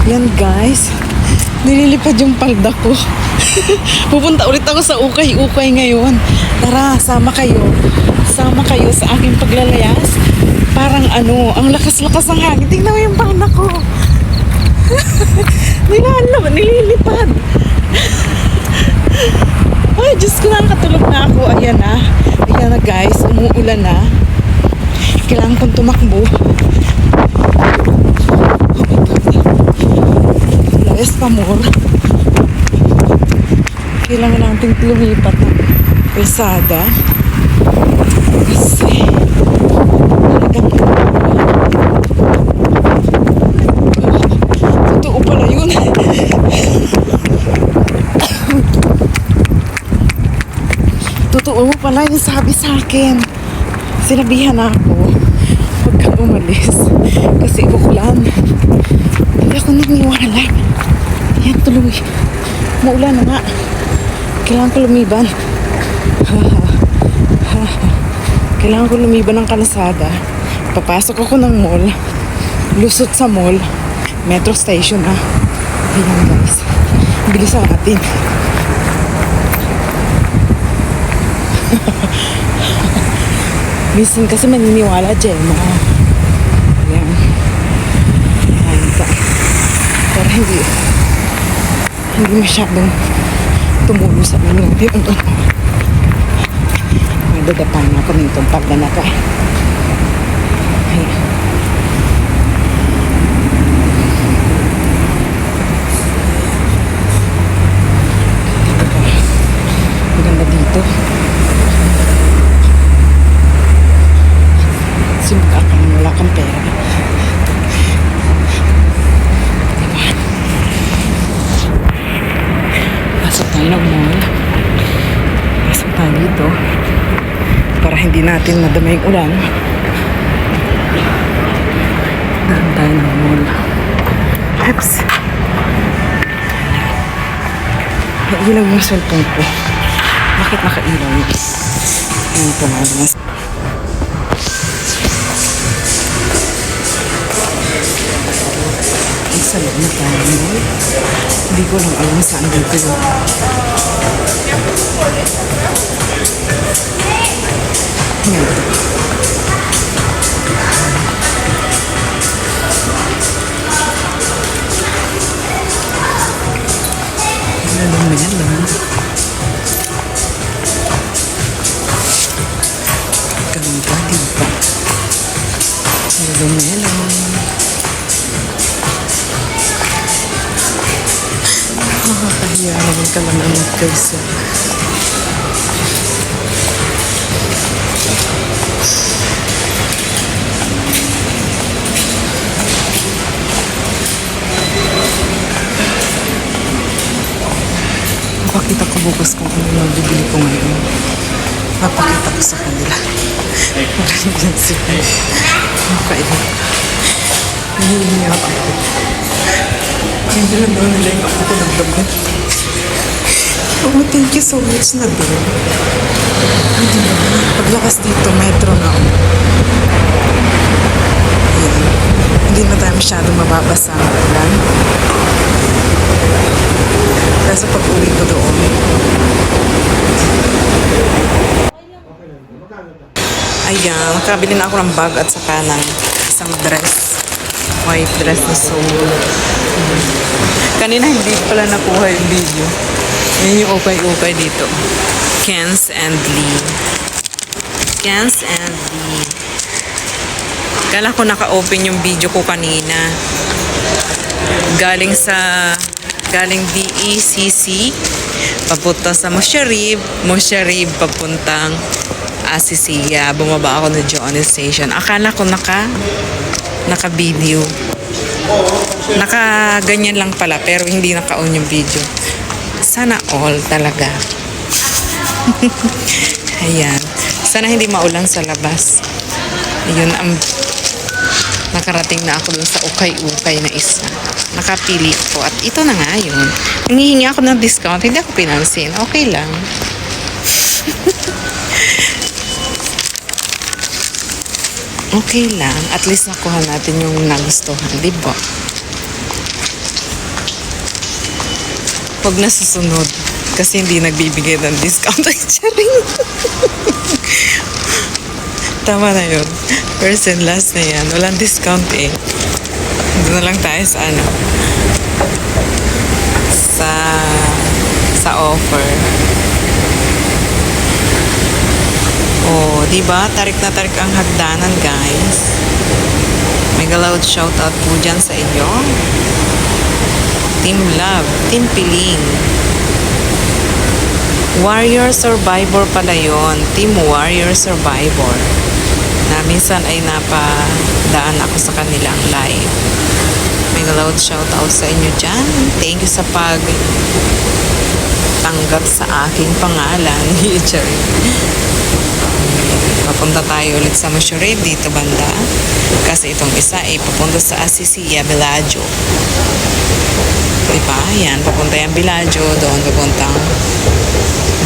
Yan guys, nililipad yung palda ko. Pupunta ulit ako sa ukay-ukay ngayon. Tara, sama kayo. Sama kayo sa aking paglalayas. Parang ano, ang lakas-lakas ng hangin. Tingnan mo yung palda ko. Nililipad. Ay, Diyos ko, nakakatulog na ako. Ayan na. Ayan na guys, umuulan na. Kailangan kong tumakbo. Layas pa more. Kailangan natin lumipat ng kalsada. Kasi talagang totoo pala yun. Totoo pala yung sabi sa akin. Sinabihan ako, huwag kang umalis kasi uulan. Hindi ako naniniwala. Yan, tuloy. Maulan na nga. Kailangan ko lumiban. Kailangan ko lumiban ng kalsada. Papasok ako ng mall. Lusot sa mall. Metro station na. Ayan guys. Bilisan natin. Minsan kasi maniniwala, Gemma. Ayan. Ayan pa. Pero hindi masyadong tumulo sa ulo natin. May dadapan ako nitong pagdanaka. Ayan. Maganda dito. Simula ka nang wala kang pera. Diba? Pasok tayo ng mall. Pasok tayo dito. Para hindi natin madama yung ulan. Daan tayo ng mall. Oops. Nailaw yung cellphone ko. Bakit nakailaw yun? Ano ito na mas. Sa loob na tayo. Hindi ko lang alam saan dito yun. Ngayon. Melon. Ganda, diba? Melon. Nakakahiya naman ka lang naman guys. Papakita ko bukas kung ano yung bibili ko ngayon. Papakita ko sa kanila. Parang yan sila. Nakailan. Nahihinga ako. Hindi lang daw nila yung ako ko nagdaman. Oh, thank you so much na din. Hindi na. Paglakas dito, metro na ako. Ayan. Hindi na tayo masyado mababasa ng ulan. Kasi pag-uwi ko doon. Ayan, nakabili na ako ng bag at saka ng isang dress. White dress na soul. Kanina hindi pala nakuha yung video. Yan yung ukay-ukay dito. Ken's and Lee. Ken's and Lee. Kala ko naka-open yung video ko kanina. Galing DECC papunta sa Musharib papuntang Asisiya. Bumaba ako ng Johnny Station. Akala ko naka-video. Naka-ganyan lang pala pero hindi naka-on yung video. Sana all talaga. Ayan. Sana hindi maulan sa labas. Ayun ang nakarating na ako dun sa ukay-ukay na isa. Nakapili ako at ito na nga yun. Hinihingi ako ng discount, hindi ako pinansin. Okay lang. Okay lang. At least nakuha natin yung nagustuhan, di ba? Huwag na susunod. Kasi hindi nagbibigay ng discount. Ay, charing. Tama na yun. First and last na yan. Walang discount eh. Doon na lang tayo sa ano. Sa offer. Oh, di ba? Tarik na tarik ang hagdanan, guys. Mega loud shoutout po dyan sa inyo. Team Love, Team Piling. Warrior Survivor pala yun. Team Warrior Survivor. Na minsan ay napadaan ako sa kanilang live. Mega loud shoutout sa inyo dyan. Thank you sa tanggap sa aking pangalan. Cherry. Papunta tayo ulit sa Mushurib dito banda. Kasi itong isa ay papunta sa Asisia, Bellagio. Diba? Yan, papunta yung Bellagio. Doon papuntang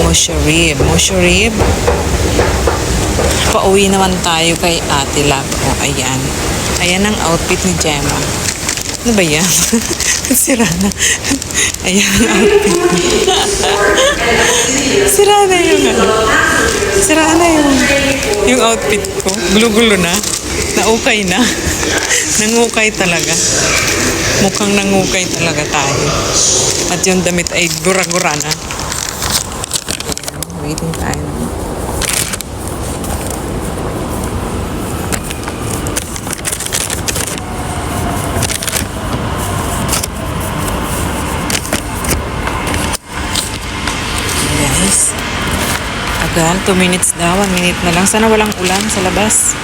Mushurib. Mushurib. Pauwi naman tayo kay Ate Lab. O, ayan. Ayan ang outfit ni Gemma. Ano ba yan? Sira na. Ayan ang outfit. Sira na yung ano. Sira na yung outfit ko. Gulo-gulo na. Naukay na. Nangukay talaga. Mukhang nangukay talaga tayo. At yung damit ay gura-gura na. Ayan, waiting tayo. Guys, agal, 2 minutes daw, 1 minute na lang. Sana walang ulan sa labas.